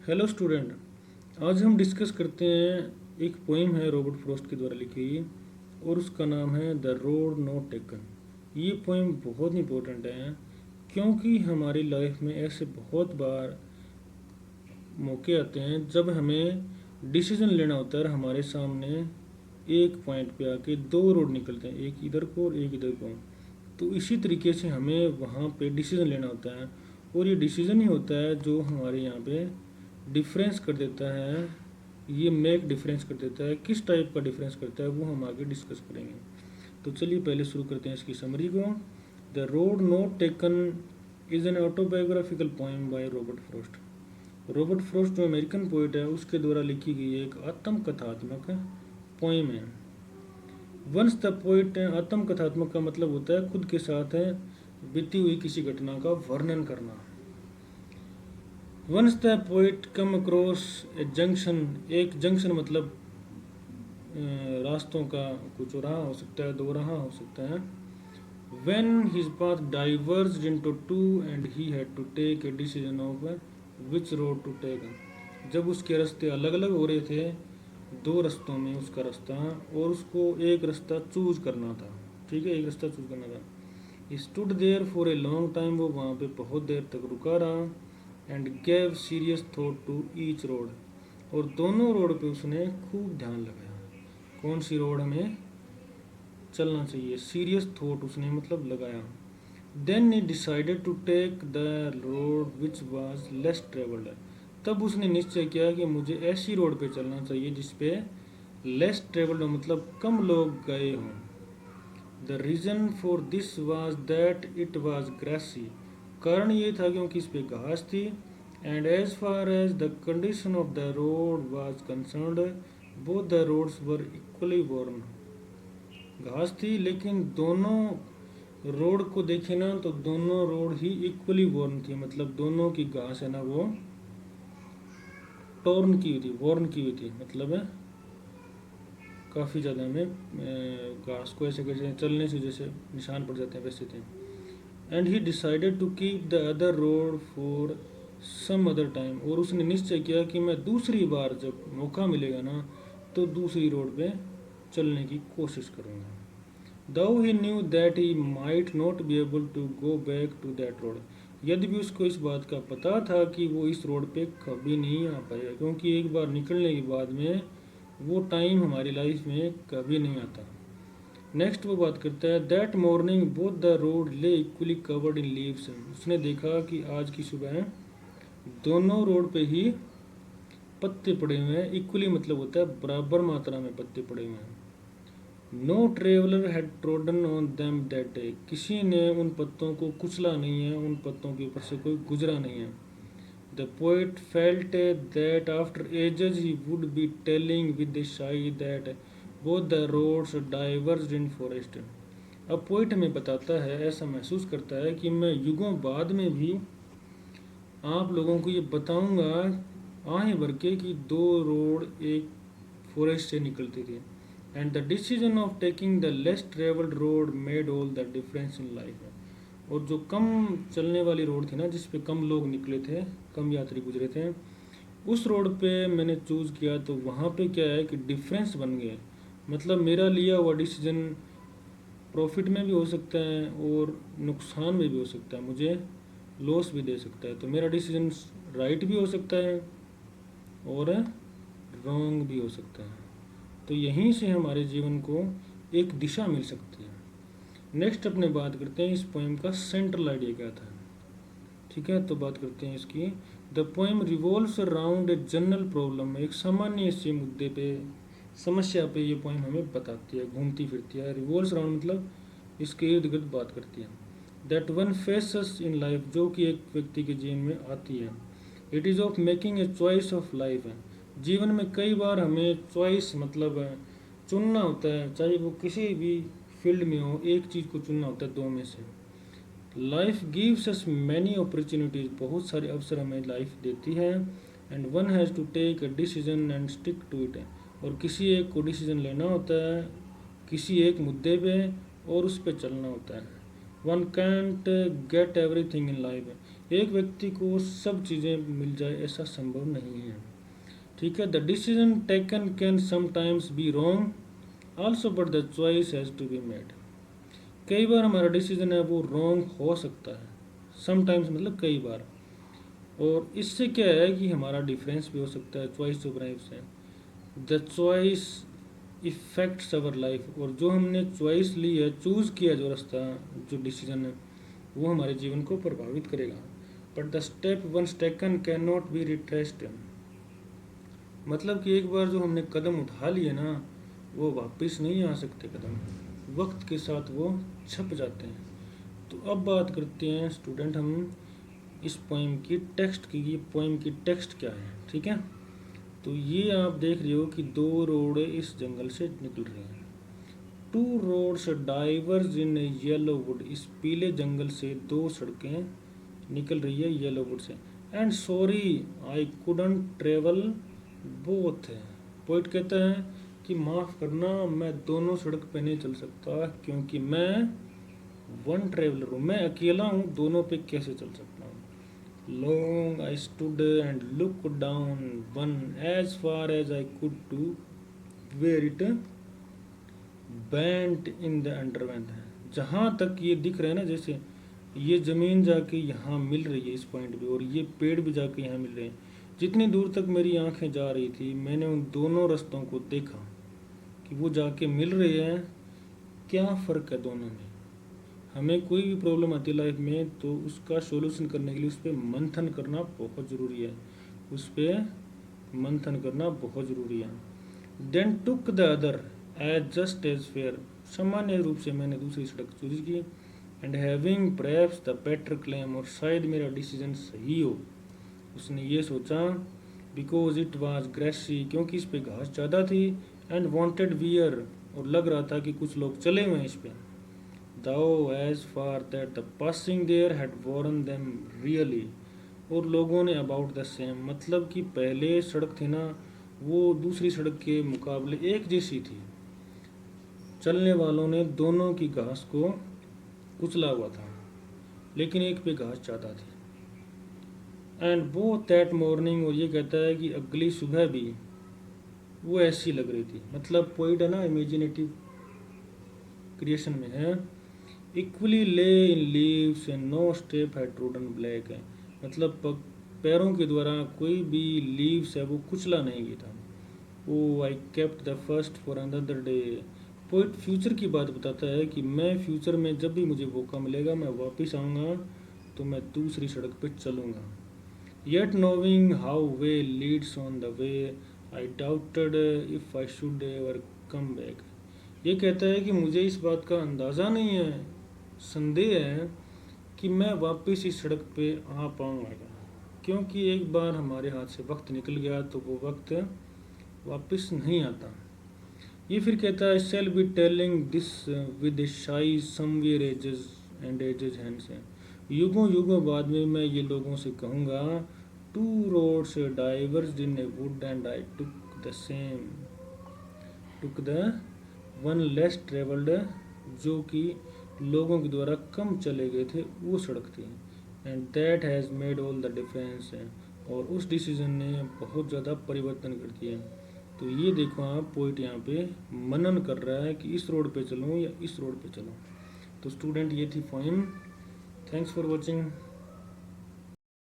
Hello student. आज हम discuss करते हैं एक पोइम है रॉबर्ट फ्रॉस्ट के द्वारा लिखी हुई और उसका नाम है द रोड नॉट टेकन। ये पोइम बहुत इंपॉर्टेंट है क्योंकि हमारी लाइफ में ऐसे बहुत बार मौके आते हैं जब हमें डिसीजन लेना होता है। हमारे सामने एक पॉइंट पे आके दो रोड निकलते हैं, एक इधर को और एक इधर को। तो इसी तरीके से हमें वहाँ पे डिसीजन लेना होता है और ये डिसीजन ही होता है जो हमारे यहाँ पे डिफरेंस कर देता है। ये मेक डिफरेंस कर देता है। किस टाइप का डिफरेंस करता है वो हम आगे डिस्कस करेंगे। तो चलिए पहले शुरू करते हैं इसकी समरी को। The road not taken is an autobiographical poem by Robert Frost. Robert Frost जो अमेरिकन पोइट है उसके द्वारा लिखी गई एक आत्मकथात्मक पोएम है। वंस द पोइट, आत्मकथात्मक का मतलब होता है खुद के साथ बीती हुई किसी घटना का वर्णन करना। Once the poet come across a junction, एक जंक्शन मतलब रास्तों का कुछ चौराहा हो सकता है, दो राह हो सकता है। When his path diverged into two and he had to take a decision of which road to take, जब उसके रास्ते अलग अलग हो रहे थे, दो रास्तों में उसका रास्ता, और उसको एक रास्ता चूज करना था। ठीक है, एक रास्ता चूज करना था। He stood there for a long time, वो वहाँ पे बहुत देर तक रुका रहा। And gave serious thought to each road, और दोनों रोड पे उसने खूब ध्यान लगाया। कौन सी रोड हमें चलना चाहिए, सीरियस थॉट उसने मतलब लगाया। Then he decided to take the road which was less travelled, तब उसने निश्चय किया कि मुझे ऐसी रोड पे चलना चाहिए जिसपे लेस ट्रेवल्ड हो, मतलब कम लोग गए हों। The reason for this was that it was grassy, कारण ये था क्योंकि इस पे घास थी। And as far as the condition of the road was concerned, both the roads were equally worn. घास थी लेकिन दोनों रोड को देखे ना तो दोनों रोड ही इक्वली वॉर्न थी, मतलब दोनों की घास है ना वो टॉर्न की हुई थी, वॉर्न की हुई थी, मतलब है काफ़ी ज़्यादा में घास को ऐसे कैसे चलने से जैसे निशान पड़ जाते हैं वैसे थे। And he decided to keep the other road for some other time, और उसने निश्चय किया कि मैं दूसरी बार जब मौका मिलेगा ना तो दूसरी रोड पे चलने की कोशिश करूँगा। Though he knew that he might not be able to go back to that road, यदि भी उसको इस बात का पता था कि वो इस रोड पे कभी नहीं आ पाएगा, क्योंकि एक बार निकलने के बाद में वो टाइम हमारी लाइफ में कभी नहीं आता। नेक्स्ट वो बात करता है that morning both the road ले इक्वली कवर्ड इन लीव्स, उसने देखा कि आज की सुबह दोनों रोड पे ही पत्ते पड़े हुए हैं। इक्वली मतलब होता है बराबर मात्रा में पत्ते पड़े हुए हैं। No traveller had trodden on them that day, किसी ने उन पत्तों को कुचला नहीं है, उन पत्तों के ऊपर से कोई गुजरा नहीं है। The poet felt that after ages he would be telling with the sigh that both the roads diverged in forest. अब पोइट हमें बताता है, ऐसा महसूस करता है कि मैं युगों बाद में भी आप लोगों को ये बताऊंगा आहें भर के कि दो रोड एक फॉरेस्ट से निकलती थी। And the decision of taking the less travelled road made all the difference in life, और जो कम चलने वाली रोड थी ना जिस पे कम लोग निकले थे, कम यात्री गुजरे थे, उस रोड पे मैंने चूज़ किया तो वहाँ पे क्या है कि डिफरेंस बन गए। मतलब मेरा लिया हुआ डिसीजन प्रॉफिट में भी हो सकता है और नुकसान में भी हो सकता है, मुझे लॉस भी दे सकता है। तो मेरा डिसीजन राइट भी हो सकता है और रॉन्ग भी हो सकता है। तो यहीं से हमारे जीवन को एक दिशा मिल सकती है। नेक्स्ट अपने बात करते हैं इस पोएम का सेंट्रल आइडिया क्या था। ठीक है, तो बात करते हैं इसकी। The poem revolves around a general problem, एक सामान्य से मुद्दे पे, समस्या पे ये पोएम हमें बताती है, घूमती फिरती है। रिवॉल्व्स अराउंड मतलब इसके इर्द गिर्द बात करती है। That one faces in life, जो कि एक व्यक्ति के जीवन में आती है। It is of making a choice of life, है जीवन में कई बार हमें चॉइस मतलब चुनना होता है, चाहे वो किसी भी फील्ड में हो, एक चीज़ को चुनना होता है दो में से। Life gives us many opportunities, बहुत सारे अवसर हमें लाइफ देती है। And one has to take a decision and stick to it, और किसी एक को डिसीजन लेना होता है किसी एक मुद्दे पे और उस पर चलना होता है। One can't get everything in life, एक व्यक्ति को सब चीज़ें मिल जाए ऐसा संभव नहीं है। ठीक है, the decision taken can sometimes be wrong also but the choice has to be made. कई बार हमारा डिसीजन है वो रॉन्ग हो सकता है, समटाइम्स मतलब कई बार, और इससे क्या है कि हमारा डिफरेंस भी हो सकता है चॉइस ऑफ लाइफ से। The choice effects our life, और जो हमने चॉइस ली है, चूज़ किया जो रास्ता, जो डिसीजन है, वो हमारे जीवन को प्रभावित करेगा। But the step once taken can not be retraced, मतलब कि एक बार जो हमने कदम उठा लिए ना, वो वापस नहीं आ सकते कदम, वक्त के साथ वो छप जाते हैं। तो अब बात करते हैं स्टूडेंट हम इस पोइम की टेक्स्ट की। ये पोइम की टेक्स्ट क्या है, ठीक है। तो ये आप देख रहे हो कि दो रोड इस जंगल से निकल रहे हैं। Two roads diverse in yellow wood, इस पीले जंगल से दो सड़कें निकल रही है येलो वुड से। And sorry I couldn't travel both, poet कहता है कि माफ़ करना, मैं दोनों सड़क पे नहीं चल सकता क्योंकि मैं वन ट्रेवलर हूँ, मैं अकेला हूँ, दोनों पे कैसे चल सकता हूँ। Long I stood and looked down one as far as I could to where it bent in the underwent है। जहाँ तक ये दिख रहा है ना, जैसे ये ज़मीन जाके यहाँ मिल रही है इस पॉइंट पे, और ये पेड़ भी जाके यहाँ मिल रहे हैं। जितनी दूर तक मेरी आंखें जा रही थी, मैंने उन दोनों रास्तों को देखा कि वो जाके मिल रहे हैं। क्या फ़र्क है दोनों में। हमें कोई भी प्रॉब्लम आती है लाइफ में तो उसका सॉल्यूशन करने के लिए उस पर मंथन करना बहुत ज़रूरी है, उस पर मंथन करना बहुत ज़रूरी है। Then took the other as just as fair, सामान्य रूप से मैंने दूसरी सड़क चूज की। And having perhaps the better claim, और शायद मेरा डिसीजन सही हो, उसने ये सोचा। बिकॉज इट वाज ग्रेसी, क्योंकि इस पे घास ज़्यादा थी। एंड वांटेड वियर, और लग रहा था कि कुछ लोग चले हुए हैं इस पे। Though as far that the passing there had worn them really, और लोगों ने about the same, मतलब कि पहले सड़क थी ना, वो दूसरी सड़क के मुकाबले एक जैसी थी। चलने वालों ने दोनों की घास को कुचला हुआ था, लेकिन एक पे घास ज़्यादा थी। एंड बोथ दैट मॉर्निंग, और ये कहता है कि अगली सुबह भी वो ऐसी लग रही थी। मतलब पॉइंट है ना, इमेजिनेटिव क्रिएशन में है। Equally lay in leaves and no step had trodden black है, मतलब पैरों के द्वारा कोई भी लीव्स है वो कुचला नहीं गया था। Oh I kept the first for another day, poet future की बात बताता है कि मैं फ्यूचर में जब भी मुझे मौका मिलेगा, मैं वापस आऊँगा तो मैं दूसरी सड़क पर चलूँगा। Yet नोविंग how way Leeds on the way I doubted if I should ever come back, ये कहता है कि मुझे इस बात का अंदाज़ा नहीं है, संदेह है कि मैं वापस इस सड़क पे आ पाऊँगा, क्योंकि एक बार हमारे हाथ से वक्त निकल गया तो वो वक्त वापस नहीं आता। ये फिर कहता है shall be telling this with sigh somewhere ages and ages hence है, युगों युगों बाद में मैं ये लोगों से कहूँगा। Two roads diverse in a wood and I took the one less travelled, जो कि लोगों के द्वारा कम चले गए थे वो सड़क थी। And that has made all the difference है, और उस डिसीजन ने बहुत ज़्यादा परिवर्तन कर दिया। तो ये देखो आप, पोइट यहाँ पे मनन कर रहा है कि इस रोड पे चलूँ या इस रोड पे चलूँ। तो स्टूडेंट ये थी पोएम। Thanks for watching.